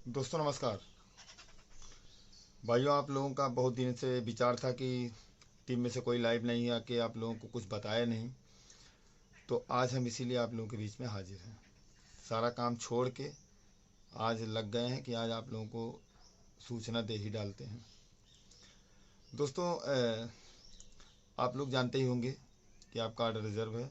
दोस्तों नमस्कार। भाइयों, आप लोगों का बहुत दिन से विचार था कि टीम में से कोई लाइव नहीं है कि आप लोगों को कुछ बताया नहीं। तो आज हम इसीलिए आप लोगों के बीच में हाजिर हैं। सारा काम छोड़ के आज लग गए हैं कि आज आप लोगों को सूचना दे ही डालते हैं। दोस्तों, आप लोग जानते ही होंगे कि आपका ऑर्डर रिज़र्व है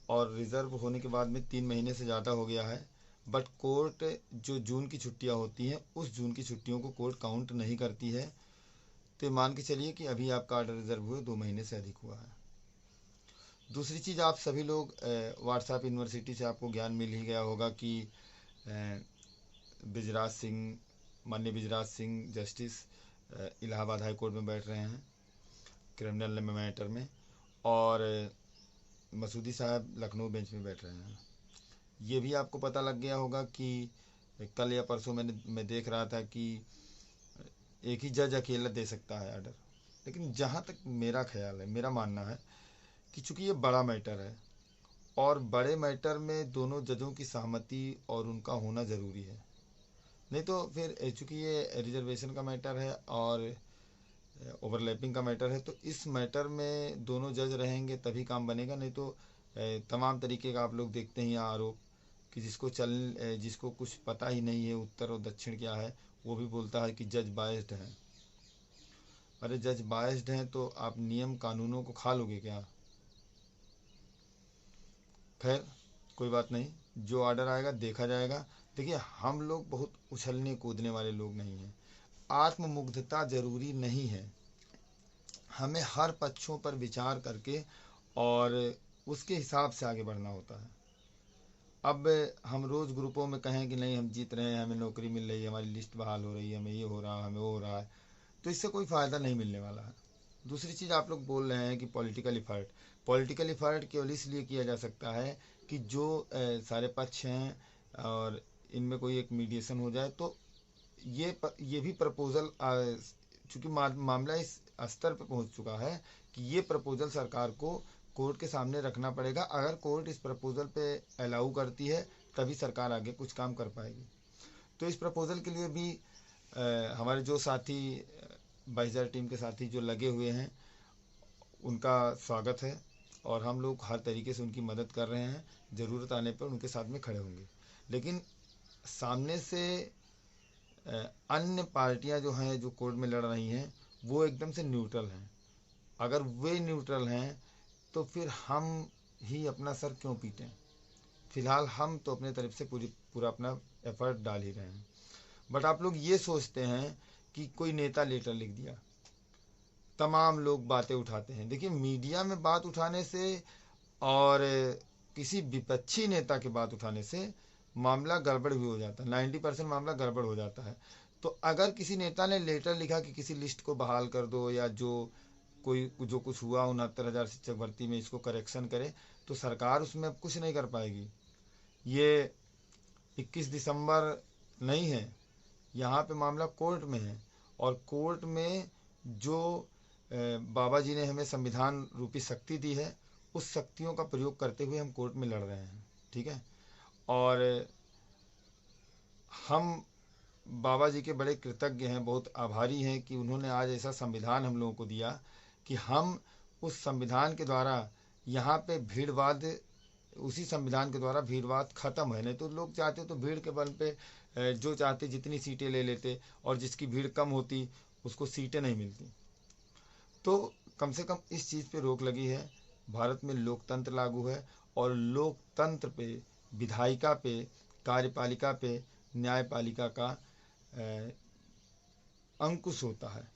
और रिज़र्व होने के बाद में 3 महीने से ज़्यादा हो गया है। बट कोर्ट जो जून की छुट्टियां होती हैं उस जून की छुट्टियों को कोर्ट काउंट नहीं करती है। तो मान के चलिए कि अभी आपका ऑर्डर रिजर्व हुए 2 महीने से अधिक हुआ है। दूसरी चीज़, आप सभी लोग व्हाट्सएप यूनिवर्सिटी से आपको ज्ञान मिल ही गया होगा कि बिजराज सिंह, माननीय Bijraj Singh justice Allahabad high court में बैठ रहे हैं क्रिमिनल मैटर में, और मसूदी साहब लखनऊ बेंच में बैठ रहे हैं। ये भी आपको पता लग गया होगा कि कल या परसों मैं देख रहा था कि एक ही जज अकेला दे सकता है ऑर्डर। लेकिन जहाँ तक मेरा ख्याल है, मेरा मानना है कि चूंकि ये बड़ा मैटर है और बड़े मैटर में दोनों जजों की सहमति और उनका होना ज़रूरी है। नहीं तो फिर चूंकि ये रिजर्वेशन का मैटर है और ओवरलैपिंग का मैटर है, तो इस मैटर में दोनों जज रहेंगे तभी काम बनेगा। नहीं तो तमाम तरीके का आप लोग देखते ही आरोप कि जिसको कुछ पता ही नहीं है उत्तर और दक्षिण क्या है, वो भी बोलता है कि जज बायस्ड है। अरे जज बायस्ड हैं तो आप नियम कानूनों को खा लोगे क्या? खैर, कोई बात नहीं, जो ऑर्डर आएगा देखा जाएगा। देखिए, हम लोग बहुत उछलने कूदने वाले लोग नहीं हैं। आत्ममुग्धता जरूरी नहीं है। हमें हर पक्षों पर विचार करके और उसके हिसाब से आगे बढ़ना होता है। अब हम रोज़ ग्रुपों में कहें कि नहीं हम जीत रहे हैं, हमें नौकरी मिल रही है, हमारी लिस्ट बहाल हो रही है, हमें ये हो रहा है, हमें वो हो रहा है, तो इससे कोई फ़ायदा नहीं मिलने वाला है। दूसरी चीज़, आप लोग बोल रहे हैं कि पॉलिटिकल इफ़र्ट केवल इसलिए किया जा सकता है कि जो सारे पक्ष हैं और इनमें कोई एक मीडिएशन हो जाए। तो ये भी प्रपोज़ल, चूँकि मामला इस स्तर पर पहुंच चुका है कि ये प्रपोज़ल सरकार को कोर्ट के सामने रखना पड़ेगा। अगर कोर्ट इस प्रपोज़ल पे अलाउ करती है तभी सरकार आगे कुछ काम कर पाएगी। तो इस प्रपोज़ल के लिए भी हमारे जो साथी 22,000 टीम के साथी जो लगे हुए हैं उनका स्वागत है और हम लोग हर तरीके से उनकी मदद कर रहे हैं। ज़रूरत आने पर उनके साथ में खड़े होंगे। लेकिन सामने से अन्य पार्टियां जो हैं जो कोर्ट में लड़ रही हैं वो एकदम से न्यूट्रल हैं। अगर वे न्यूट्रल हैं तो फिर हम ही अपना सर क्यों पीटें? फिलहाल हम तो अपने तरफ से पूरा अपना एफर्ट डाल ही रहे हैं। बट आप लोग ये सोचते हैं कि कोई नेता लेटर लिख दिया, तमाम लोग बातें उठाते हैं। देखिए, मीडिया में बात उठाने से और किसी विपक्षी नेता की बात उठाने से मामला गड़बड़ भी हो जाता है। 90% मामला गड़बड़ हो जाता है। तो अगर किसी नेता ने लेटर लिखा कि किसी लिस्ट को बहाल कर दो या जो कुछ हुआ 69,000 शिक्षक भर्ती में इसको करेक्शन करे, तो सरकार उसमें अब कुछ नहीं कर पाएगी। ये 21 दिसंबर नहीं है, यहाँ पे मामला कोर्ट में है। और कोर्ट में जो बाबा जी ने हमें संविधान रूपी शक्ति दी है, उस शक्तियों का प्रयोग करते हुए हम कोर्ट में लड़ रहे हैं। ठीक है। और हम बाबा जी के बड़े कृतज्ञ हैं, बहुत आभारी हैं कि उन्होंने आज ऐसा संविधान हम लोगों को दिया कि हम उस संविधान के द्वारा यहाँ पे भीड़वाद, उसी संविधान के द्वारा भीड़वाद खत्म है। नहीं तो लोग चाहते तो भीड़ के बल पे जो चाहते जितनी सीटें ले लेते, और जिसकी भीड़ कम होती उसको सीटें नहीं मिलती। तो कम से कम इस चीज़ पे रोक लगी है। भारत में लोकतंत्र लागू है और लोकतंत्र पे, विधायिका पे, कार्यपालिका पे, न्यायपालिका का अंकुश होता है।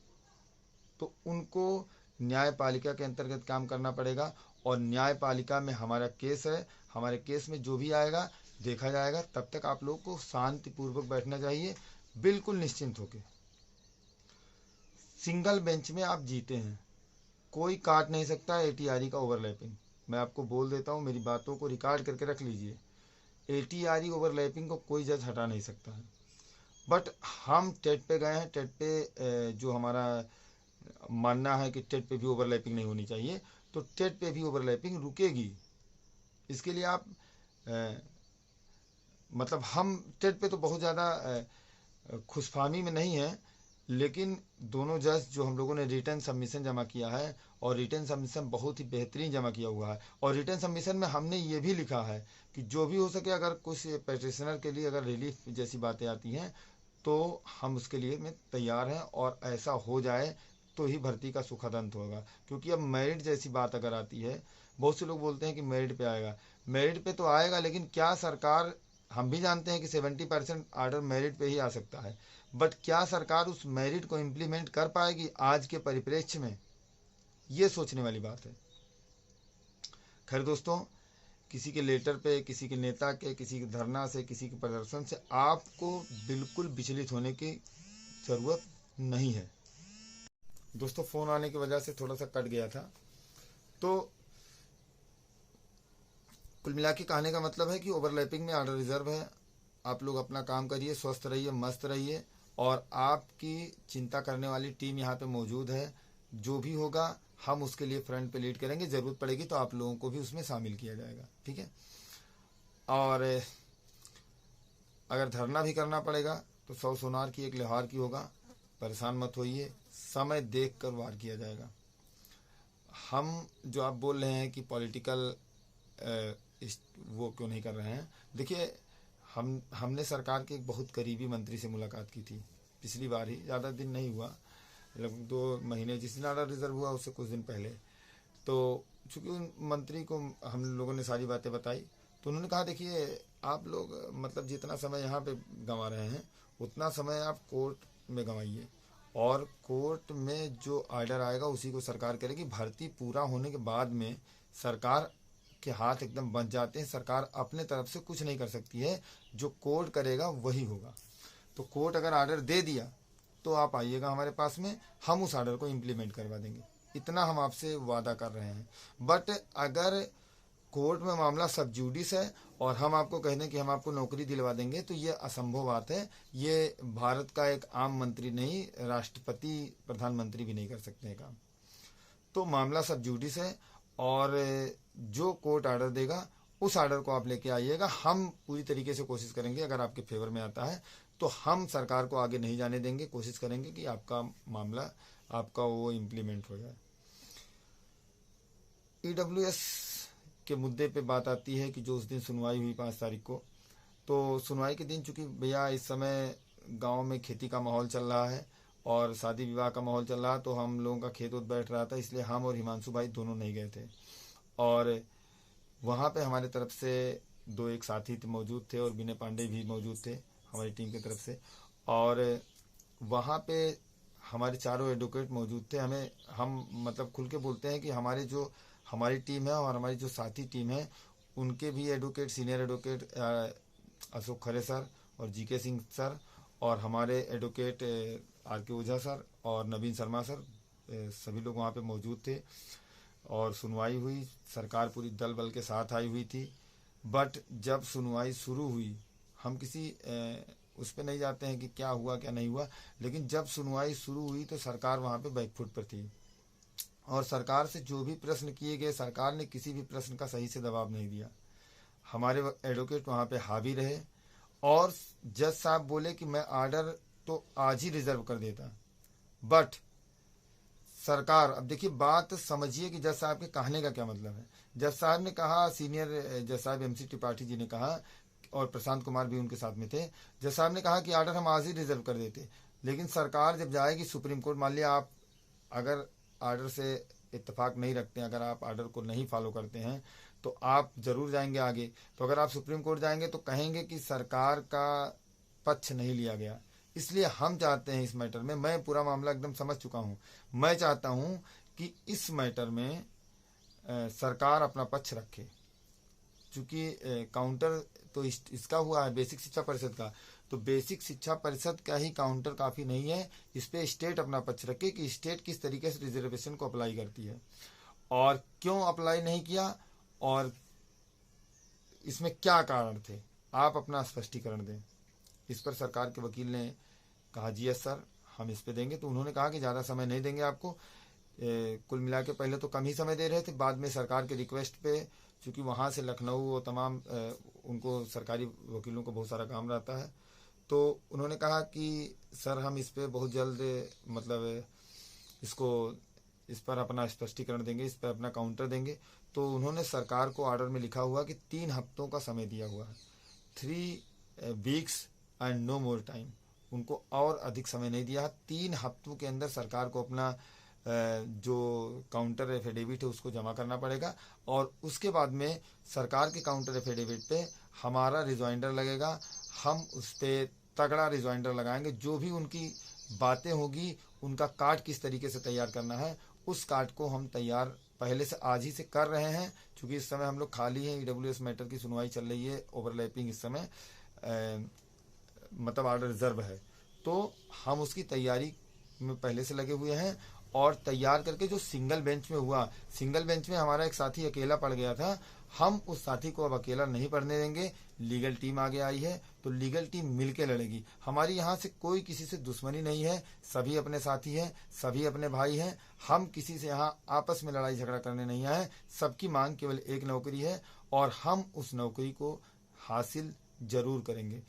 तो उनको न्यायपालिका के अंतर्गत काम करना पड़ेगा और न्यायपालिका में हमारा केस है। हमारे केस में जो भी आएगा देखा जाएगा। तब तक आप लोग को शांतिपूर्वक बैठना चाहिए, बिल्कुल निश्चिंत होकर। सिंगल बेंच में आप जीते हैं, कोई काट नहीं सकता एटीआरई का ओवरलैपिंग। मैं आपको बोल देता हूँ, मेरी बातों को रिकॉर्ड करके रख लीजिए। एटीआरई ओवरलैपिंग को कोई जज हटा नहीं सकता है। बट हम टेट पे गए हैं। टेट पे जो हमारा मानना है कि टेट पे भी ओवरलैपिंग नहीं होनी चाहिए, तो टेट पे भी ओवरलैपिंग रुकेगी। इसके लिए आप मतलब हम टेट पे तो बहुत ज़्यादा खुशफहमी में नहीं है, लेकिन दोनों जज जो हम लोगों ने रिटर्न सबमिशन जमा किया है, और रिटर्न सबमिशन बहुत ही बेहतरीन जमा किया हुआ है, और रिटर्न सबमिशन में हमने ये भी लिखा है कि जो भी हो सके अगर कुछ पेटिशनर के लिए अगर रिलीफ जैसी बातें आती हैं तो हम उसके लिए में तैयार हैं, और ऐसा हो जाए तो ही भर्ती का सुखद अंत होगा। क्योंकि अब मेरिट जैसी बात अगर आती है, बहुत से लोग बोलते हैं कि मेरिट पे आएगा, मेरिट पे तो आएगा, लेकिन क्या सरकार, हम भी जानते हैं कि 70% आर्डर मेरिट पे ही आ सकता है, बट क्या सरकार उस मेरिट को इम्प्लीमेंट कर पाएगी आज के परिप्रेक्ष्य में, ये सोचने वाली बात है। खैर दोस्तों, किसी के लेटर पे, किसी के नेता के, किसी के धरना से, किसी के प्रदर्शन से आपको बिल्कुल विचलित होने की ज़रूरत नहीं है। दोस्तों, फ़ोन आने की वजह से थोड़ा सा कट गया था। तो कुल मिला के कहने का मतलब है कि ओवरलैपिंग में आर्डर रिजर्व है। आप लोग अपना काम करिए, स्वस्थ रहिए, मस्त रहिए, और आपकी चिंता करने वाली टीम यहाँ पे मौजूद है। जो भी होगा हम उसके लिए फ्रंट पे लीड करेंगे, ज़रूरत पड़ेगी तो आप लोगों को भी उसमें शामिल किया जाएगा, ठीक है। और अगर धरना भी करना पड़ेगा तो 100 सोनार की 1 लोहार की होगा। परेशान मत होइए, समय देख कर वार किया जाएगा। हम जो आप बोल रहे हैं कि पॉलिटिकल वो क्यों नहीं कर रहे हैं, देखिए हमने सरकार के एक बहुत करीबी मंत्री से मुलाकात की थी पिछली बार ही, ज़्यादा दिन नहीं हुआ, लगभग 2 महीने, जिस दिन आर्डर रिजर्व हुआ उससे कुछ दिन पहले। तो चूँकि उन मंत्री को हम लोगों ने सारी बातें बताई, तो उन्होंने कहा देखिए आप लोग मतलब जितना समय यहाँ पे गंवा रहे हैं उतना समय आप कोर्ट में गंवाइए, और कोर्ट में जो आर्डर आएगा उसी को सरकार करेगी। भर्ती पूरा होने के बाद में सरकार के हाथ एकदम बंध जाते हैं, सरकार अपने तरफ से कुछ नहीं कर सकती है, जो कोर्ट करेगा वही होगा। तो कोर्ट अगर आर्डर दे दिया तो आप आइएगा हमारे पास में, हम उस आर्डर को इम्प्लीमेंट करवा देंगे, इतना हम आपसे वादा कर रहे हैं। बट अगर कोर्ट में मामला सब जुडिस है और हम आपको कह दें कि हम आपको नौकरी दिलवा देंगे, तो ये असंभव बात है। ये भारत का एक आम मंत्री नहीं, राष्ट्रपति प्रधानमंत्री भी नहीं कर सकते हैं काम। तो मामला सब जुडिस है, और जो कोर्ट आर्डर देगा उस आर्डर को आप लेके आइएगा। हम पूरी तरीके से कोशिश करेंगे, अगर आपके फेवर में आता है तो हम सरकार को आगे नहीं जाने देंगे, कोशिश करेंगे कि आपका मामला, आपका वो इम्प्लीमेंट हो जाए। EWS के मुद्दे पे बात आती है कि जो उस दिन सुनवाई हुई 5 तारीख को, तो सुनवाई के दिन चूँकि भैया इस समय गांव में खेती का माहौल चल रहा है और शादी विवाह का माहौल चल रहा है, तो हम लोगों का खेत उत बैठ रहा था, इसलिए हम और हिमांशु भाई दोनों नहीं गए थे। और वहाँ पे हमारे तरफ से 2 एक साथी मौजूद थे, और विनय पांडे भी मौजूद थे हमारी टीम की तरफ से, और वहाँ पे हमारे 4 एडवोकेट मौजूद थे। हम मतलब खुल के बोलते हैं कि हमारी टीम है और हमारी जो साथी टीम है उनके भी एडवोकेट, सीनियर एडवोकेट अशोक खरे सर और जीके सिंह सर, और हमारे एडवोकेट RK ओझा सर और नवीन शर्मा सर, सभी लोग वहाँ पे मौजूद थे। और सुनवाई हुई, सरकार पूरी दल बल के साथ आई हुई थी। बट जब सुनवाई शुरू हुई, हम किसी उस पर नहीं जाते हैं कि क्या हुआ क्या नहीं हुआ, लेकिन जब सुनवाई शुरू हुई तो सरकार वहाँ पे बैकफुट पर थी, और सरकार से जो भी प्रश्न किए गए, सरकार ने किसी भी प्रश्न का सही से जवाब नहीं दिया। हमारे एडवोकेट वहाँ पे हावी रहे, और जज साहब बोले कि मैं आर्डर तो आज ही रिजर्व कर देता, बट सरकार, अब देखिए बात समझिए कि जज साहब के कहने का क्या मतलब है। जज साहब ने कहा, सीनियर जज साहब MC त्रिपाठी जी ने कहा, और प्रशांत कुमार भी उनके साथ में थे, जज साहब ने कहा कि आर्डर हम आज ही रिजर्व कर देते, लेकिन सरकार जब जाएगी सुप्रीम कोर्ट, मान लिया आप अगर आर्डर से इत्तेफाक नहीं रखते हैं, अगर आप आर्डर को नहीं फॉलो करते हैं, तो आप ज़रूर जाएंगे आगे। तो अगर आप सुप्रीम कोर्ट जाएंगे तो कहेंगे कि सरकार का पक्ष नहीं लिया गया। इसलिए हम चाहते हैं इस मैटर में, मैं पूरा मामला एकदम समझ चुका हूँ, मैं चाहता हूँ कि इस मैटर में सरकार अपना पक्ष रखे। चूँकि काउंटर तो इसका हुआ है बेसिक शिक्षा परिषद का, तो बेसिक शिक्षा परिषद का ही काउंटर काफ़ी नहीं है, इस पे स्टेट अपना पक्ष रखे कि स्टेट किस तरीके से रिजर्वेशन को अप्लाई करती है और क्यों अप्लाई नहीं किया, और इसमें क्या कारण थे, आप अपना स्पष्टीकरण दें। इस पर सरकार के वकील ने कहा जी यस सर, हम इस पे देंगे। तो उन्होंने कहा कि ज़्यादा समय नहीं देंगे आपको, कुल मिला के पहले तो कम ही समय दे रहे थे, बाद में सरकार के रिक्वेस्ट पे, चूँकि वहाँ से लखनऊ वो तमाम उनको सरकारी वकीलों को बहुत सारा काम रहता है, तो उन्होंने कहा कि सर हम इस पे बहुत जल्द मतलब इसको इस पर अपना स्पष्टीकरण देंगे, इस पर अपना काउंटर देंगे। तो उन्होंने सरकार को ऑर्डर में लिखा हुआ कि 3 हफ्तों का समय दिया हुआ है, 3 weeks and no more time. उनको और अधिक समय नहीं दिया। 3 हफ्तों के अंदर सरकार को अपना जो काउंटर एफिडेविट है उसको जमा करना पड़ेगा, और उसके बाद में सरकार के काउंटर एफिडेविट पे हमारा रिजॉइंडर लगेगा। हम उस पर तगड़ा रिजॉइंडर लगाएंगे। जो भी उनकी बातें होगी, उनका कार्ड किस तरीके से तैयार करना है, उस कार्ड को हम तैयार पहले से आज ही से कर रहे हैं। क्योंकि इस समय हम लोग खाली हैं, ईडब्ल्यूएस मैटर की सुनवाई चल रही है, ओवरलैपिंग इस समय मतलब ऑर्डर रिजर्व है, तो हम उसकी तैयारी में पहले से लगे हुए हैं। और तैयार करके जो सिंगल बेंच में हुआ, सिंगल बेंच में हमारा एक साथी अकेला पड़ गया था, हम उस साथी को अब अकेला नहीं पड़ने देंगे। लीगल टीम आगे आई है, तो लीगल टीम मिलके लड़ेगी। हमारी यहाँ से कोई किसी से दुश्मनी नहीं है, सभी अपने साथी हैं, सभी अपने भाई हैं। हम किसी से यहाँ आपस में लड़ाई झगड़ा करने नहीं आए। सबकी मांग केवल एक नौकरी है, और हम उस नौकरी को हासिल जरूर करेंगे।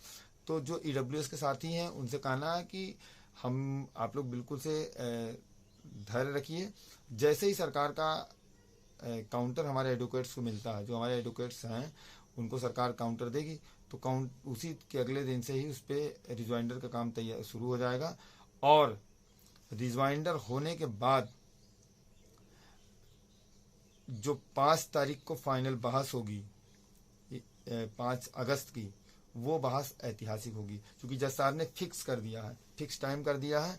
तो जो ईडब्ल्यूएस के साथी हैं उनसे कहना है कि हम आप लोग बिल्कुल से धैर्य रखिए। जैसे ही सरकार का काउंटर हमारे एडवोकेट्स को मिलता है, जो हमारे एडवोकेट्स हैं उनको सरकार काउंटर देगी, तो उसी के अगले दिन से ही उस पर रिजॉइंडर का काम तैयार शुरू हो जाएगा। और रिजॉइंडर होने के बाद जो 5 तारीख को फाइनल बहस होगी, 5 अगस्त की, वो बहस ऐतिहासिक होगी। क्योंकि जज साहब ने फिक्स कर दिया है, फिक्स टाइम कर दिया है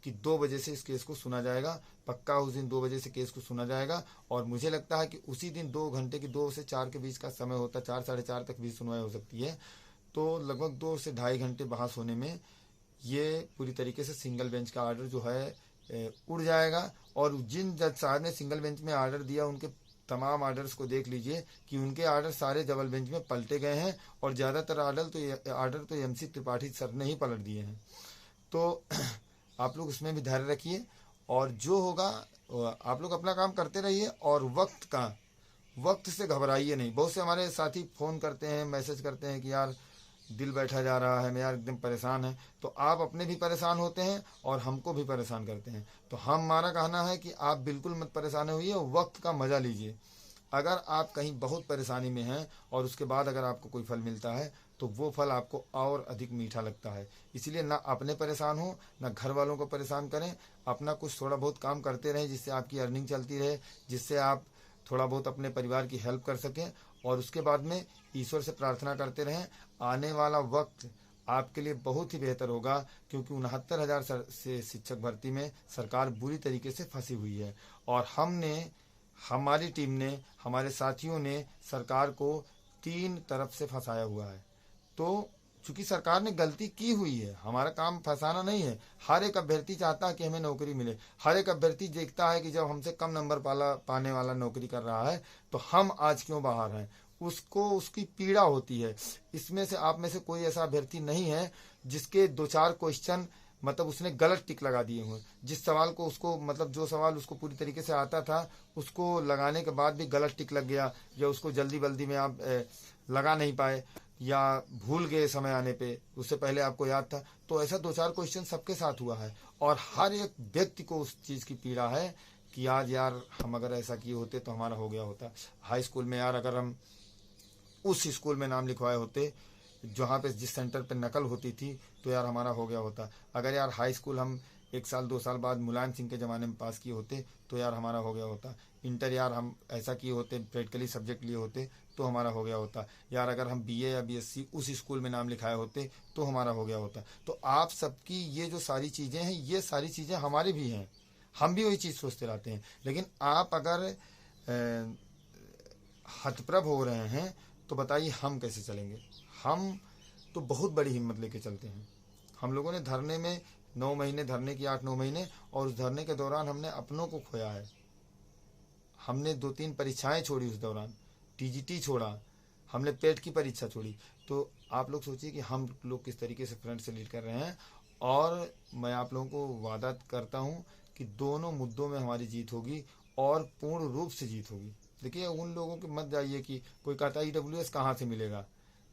कि 2 बजे से इस केस को सुना जाएगा। पक्का उस दिन 2 बजे से केस को सुना जाएगा। और मुझे लगता है कि उसी दिन 2 घंटे की 2 से 4 के बीच का समय होता है, 4 साढ़े 4 तक भी सुनवाई हो सकती है। तो लगभग 2 से ढाई घंटे बहस होने में ये पूरी तरीके से सिंगल बेंच का ऑर्डर जो है उड़ जाएगा। और जिन जज साहब ने सिंगल बेंच में ऑर्डर दिया, उनके तमाम ऑर्डर्स को देख लीजिए कि उनके ऑर्डर सारे डबल बेंच में पलटे गए हैं, और ज़्यादातर ऑर्डर तो एमसी त्रिपाठी सर ने ही पलट दिए हैं। तो आप लोग उसमें भी धैर्य रखिए, और जो होगा आप लोग अपना काम करते रहिए। और वक्त से घबराइए नहीं। बहुत से हमारे साथी फ़ोन करते हैं, मैसेज करते हैं कि यार दिल बैठा जा रहा है, मैं यार एकदम परेशान है। तो आप अपने भी परेशान होते हैं और हमको भी परेशान करते हैं। तो हमारा कहना है कि आप बिल्कुल मत परेशान होइए, वक्त का मज़ा लीजिए। अगर आप कहीं बहुत परेशानी में हैं और उसके बाद अगर आपको कोई फल मिलता है, तो वो फल आपको और अधिक मीठा लगता है। इसलिए ना अपने परेशान हो, ना घर वालों को परेशान करें। अपना कुछ थोड़ा बहुत काम करते रहें, जिससे आपकी अर्निंग चलती रहे, जिससे आप थोड़ा बहुत अपने परिवार की हेल्प कर सकें। और उसके बाद में ईश्वर से प्रार्थना करते रहें। आने वाला वक्त आपके लिए बहुत ही बेहतर होगा, क्योंकि 69,000 से शिक्षक भर्ती में सरकार बुरी तरीके से फंसी हुई है। और हमारी टीम ने, हमारे साथियों ने सरकार को 3 तरफ से फंसाया हुआ है। तो चूंकि सरकार ने गलती की हुई है, हमारा काम फंसाना नहीं है। हर एक अभ्यर्थी चाहता है कि हमें नौकरी मिले। हर एक अभ्यर्थी देखता है कि जब हमसे कम नंबर पाने वाला नौकरी कर रहा है, तो हम आज क्यों बाहर हैं, उसको उसकी पीड़ा होती है। इसमें से आप में से कोई ऐसा अभ्यर्थी नहीं है जिसके 2-4 क्वेश्चन मतलब उसने गलत टिक लगा दिए हुए। जिस सवाल को उसको मतलब जो सवाल उसको पूरी तरीके से आता था, उसको लगाने के बाद भी गलत टिक लग गया, या उसको जल्दी बल्दी में आप लगा नहीं पाए, या भूल गए समय आने पे, उससे पहले आपको याद था। तो ऐसा 2-4 क्वेश्चन सबके साथ हुआ है, और हर एक व्यक्ति को उस चीज़ की पीड़ा है कि आज यार हम अगर ऐसा किए होते तो हमारा हो गया होता। हाई स्कूल में यार अगर हम उस स्कूल में नाम लिखवाए होते जहाँ पे जिस सेंटर पे नकल होती थी, तो यार हमारा हो गया होता। अगर यार हाई स्कूल हम 1 साल 2 साल बाद मुलायम सिंह के ज़माने में पास किए होते, तो यार हमारा हो गया होता। इंटर यार हम ऐसा किए होते, प्रैक्टिकली सब्जेक्ट लिए होते, तो हमारा हो गया होता। यार अगर हम बीए या बीएससी उस स्कूल में नाम लिखाए होते, तो हमारा हो गया होता। तो आप सबकी ये जो सारी चीज़ें हैं, ये सारी चीज़ें हमारी भी हैं। हम भी वही चीज़ सोचते रहते हैं। लेकिन आप अगर हतप्रभ हो रहे हैं, तो बताइए हम कैसे चलेंगे। हम तो बहुत बड़ी हिम्मत लेके चलते हैं। हम लोगों ने धरने में 9 महीने धरने की, 8-9 महीने, और उस धरने के दौरान हमने अपनों को खोया है। हमने 2-3 परीक्षाएं छोड़ी उस दौरान, टीजीटी छोड़ा, हमने पेट की परीक्षा छोड़ी। तो आप लोग सोचिए कि हम लोग किस तरीके से फ्रंट से लीड कर रहे हैं। और मैं आप लोगों को वादा करता हूं कि दोनों मुद्दों में हमारी जीत होगी, और पूर्ण रूप से जीत होगी। देखिए, उन लोगों के मत जाइए कि कोई कहता है ईडब्ल्यूएस कहाँ से मिलेगा।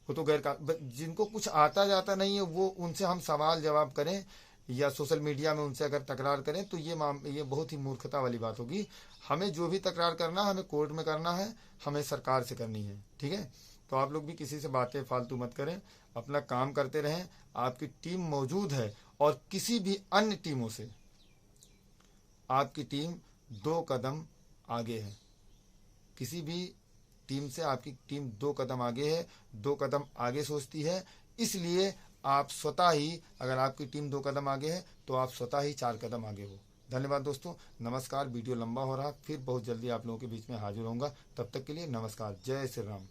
वो तो जिनको कुछ आता जाता नहीं है वो उनसे हम सवाल जवाब करें या सोशल मीडिया में उनसे अगर तकरार करें तो ये बहुत ही मूर्खता वाली बात होगी। हमें जो भी तकरार करना है हमें कोर्ट में करना है, हमें सरकार से करनी है, ठीक है। तो आप लोग भी किसी से बातें फालतू मत करें, अपना काम करते रहें। आपकी टीम मौजूद है और किसी भी अन्य टीमों से आपकी टीम 2 कदम आगे है। किसी भी टीम से आपकी टीम 2 कदम आगे है, 2 कदम आगे सोचती है। इसलिए आप स्वतः ही, अगर आपकी टीम 2 कदम आगे है तो आप स्वतः ही 4 कदम आगे हो। धन्यवाद दोस्तों, नमस्कार। वीडियो लंबा हो रहा, फिर बहुत जल्दी आप लोगों के बीच में हाजिर होऊंगा। तब तक के लिए नमस्कार, जय श्री राम।